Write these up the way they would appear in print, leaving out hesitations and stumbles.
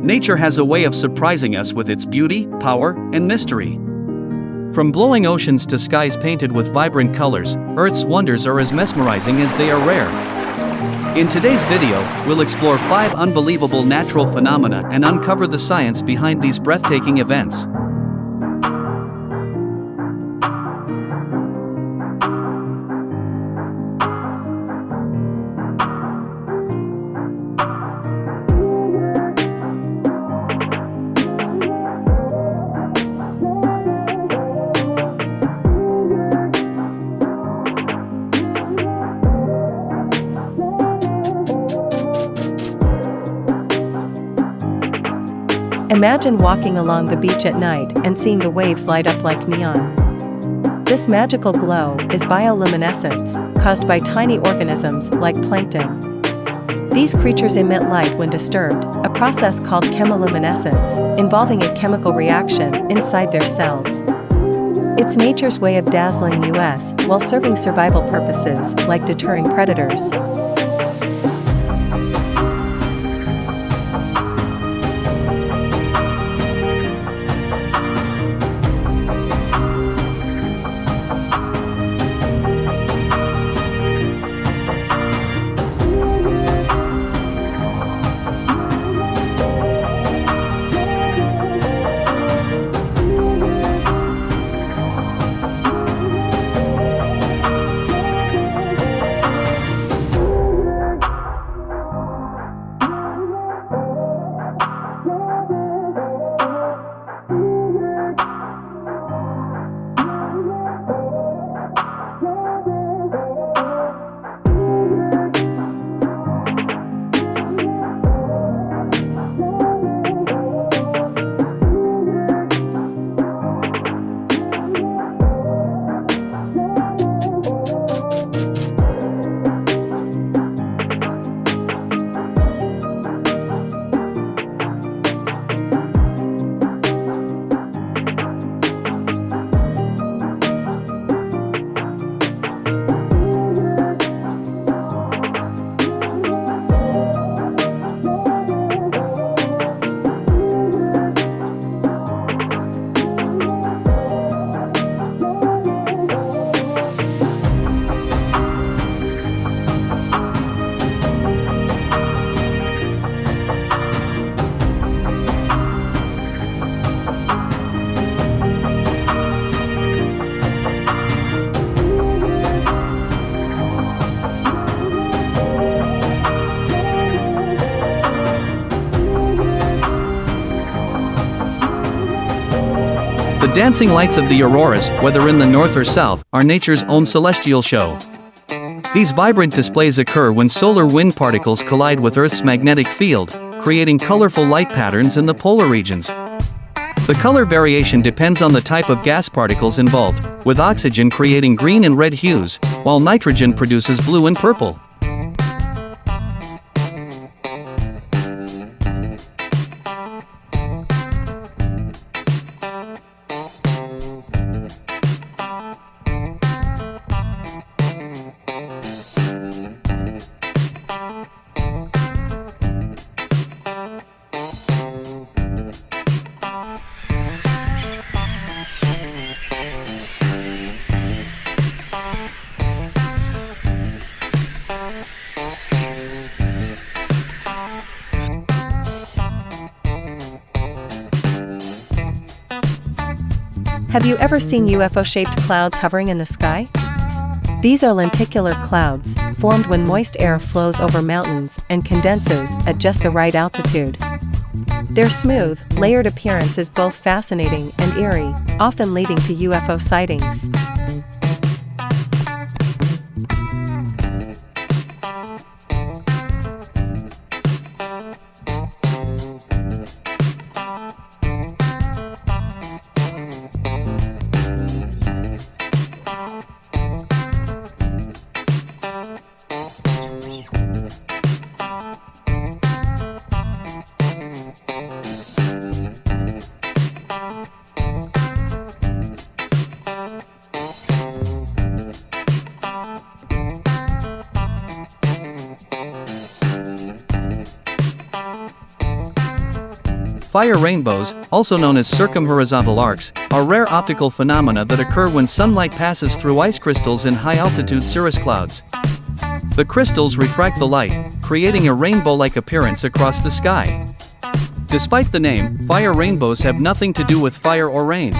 Nature has a way of surprising us with its beauty, power, and mystery. From glowing oceans to skies painted with vibrant colors, Earth's wonders are as mesmerizing as they are rare. In today's video, we'll explore 5 unbelievable natural phenomena and uncover the science behind these breathtaking events. Imagine walking along the beach at night and seeing the waves light up like neon. This magical glow is bioluminescence, caused by tiny organisms like plankton. These creatures emit light when disturbed, a process called chemiluminescence, involving a chemical reaction inside their cells. It's nature's way of dazzling us while serving survival purposes like deterring predators. The dancing lights of the auroras, whether in the north or south, are nature's own celestial show. These vibrant displays occur when solar wind particles collide with Earth's magnetic field, creating colorful light patterns in the polar regions. The color variation depends on the type of gas particles involved, with oxygen creating green and red hues, while nitrogen produces blue and purple. Have you ever seen UFO-shaped clouds hovering in the sky? These are lenticular clouds, formed when moist air flows over mountains and condenses at just the right altitude. Their smooth, layered appearance is both fascinating and eerie, often leading to UFO sightings. Fire rainbows, also known as circumhorizontal arcs, are rare optical phenomena that occur when sunlight passes through ice crystals in high-altitude cirrus clouds. The crystals refract the light, creating a rainbow-like appearance across the sky. Despite the name, fire rainbows have nothing to do with fire or rain.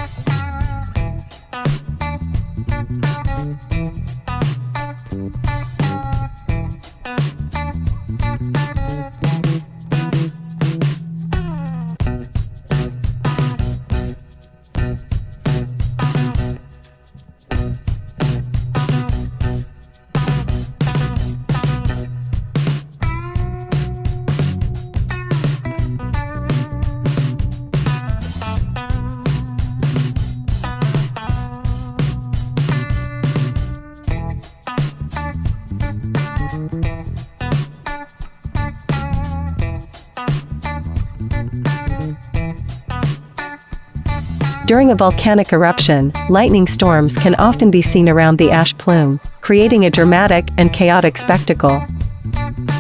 During a volcanic eruption, lightning storms can often be seen around the ash plume, creating a dramatic and chaotic spectacle.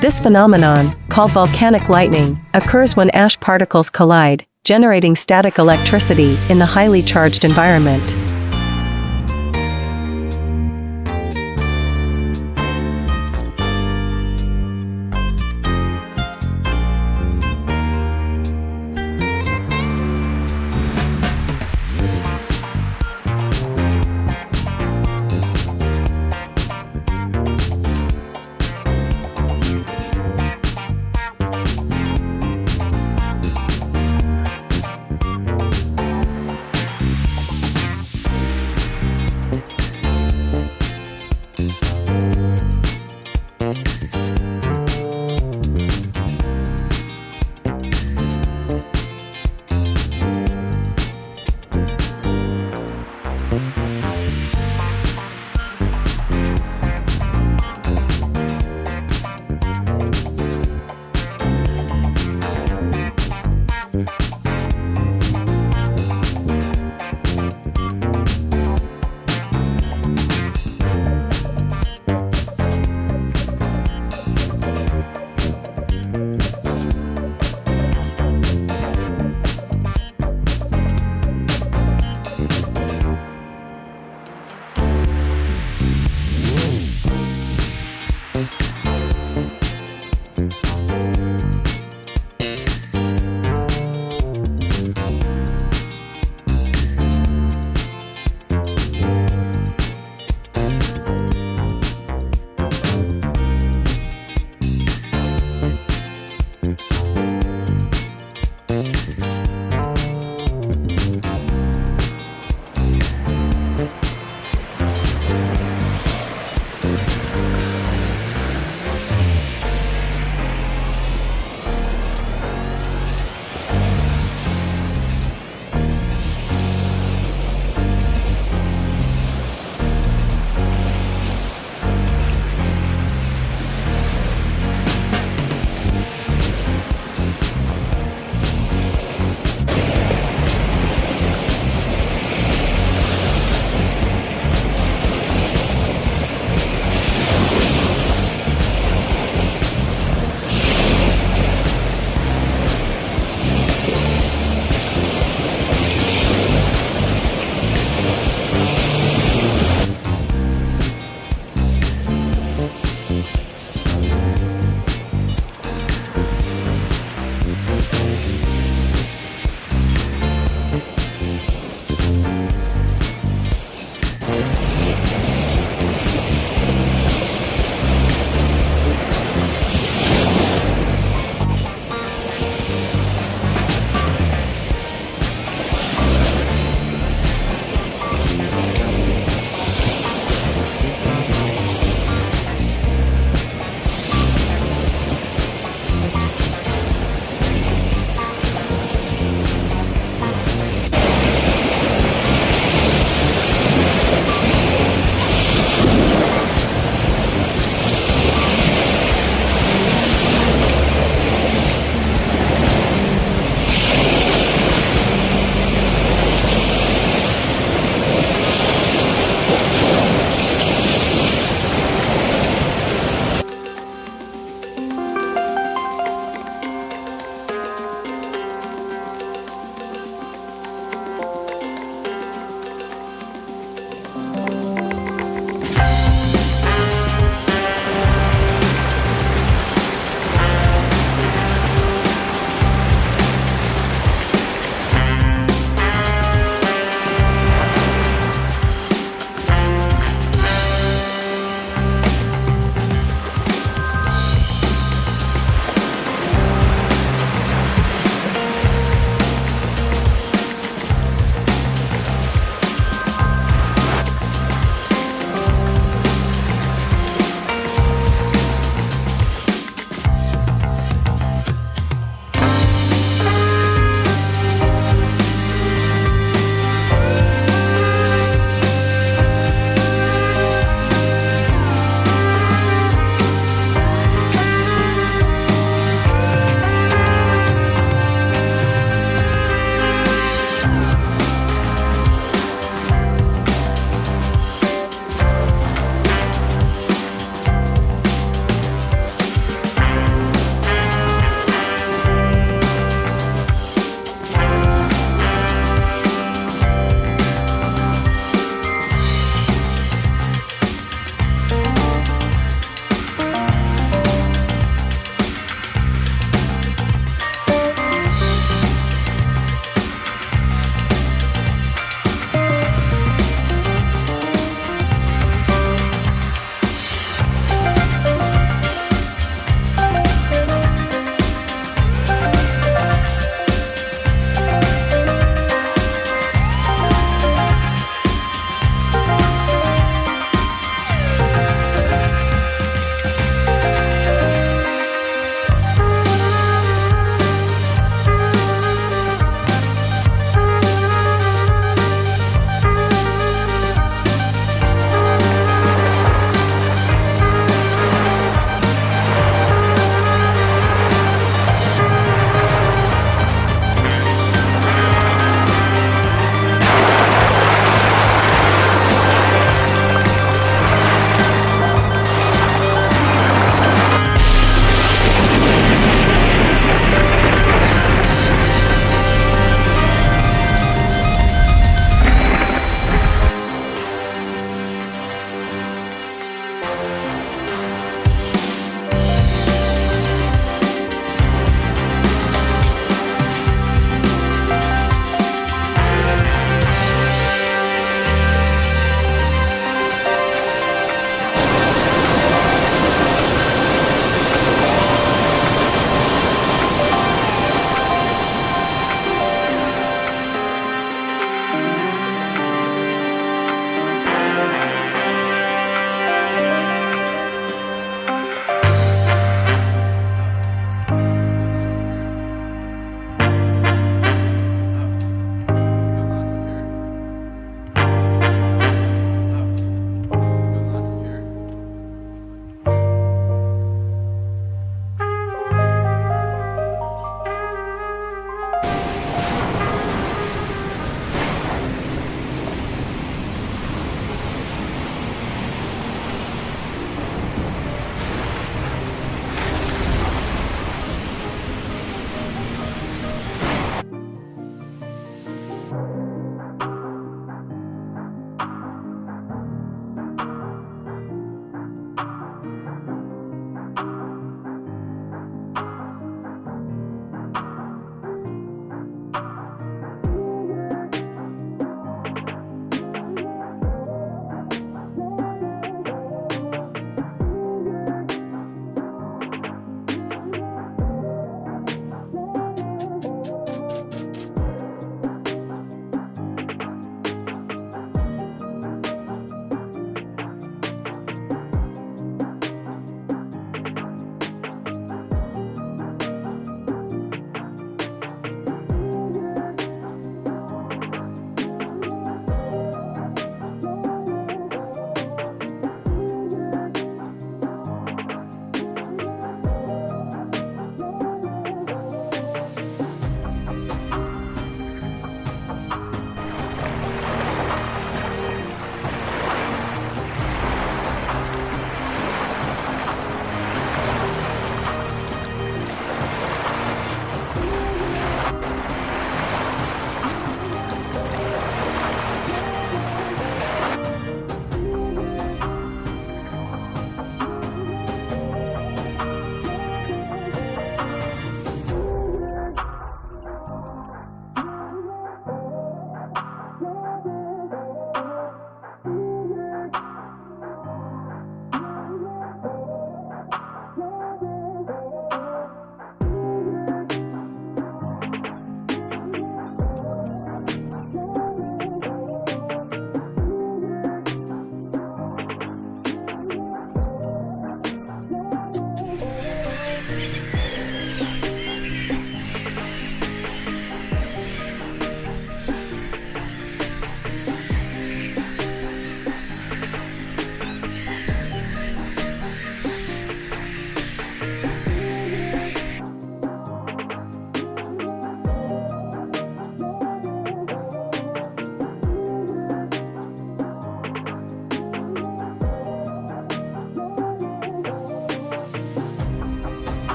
This phenomenon, called volcanic lightning, occurs when ash particles collide, generating static electricity in the highly charged environment.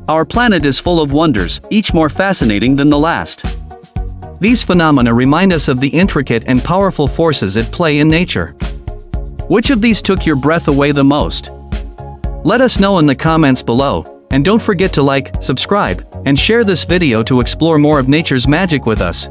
Our planet is full of wonders, each more fascinating than the last. These phenomena remind us of the intricate and powerful forces at play in nature. Which of these took your breath away the most? Let us know in the comments below, and don't forget to like, subscribe, and share this video to explore more of nature's magic with us.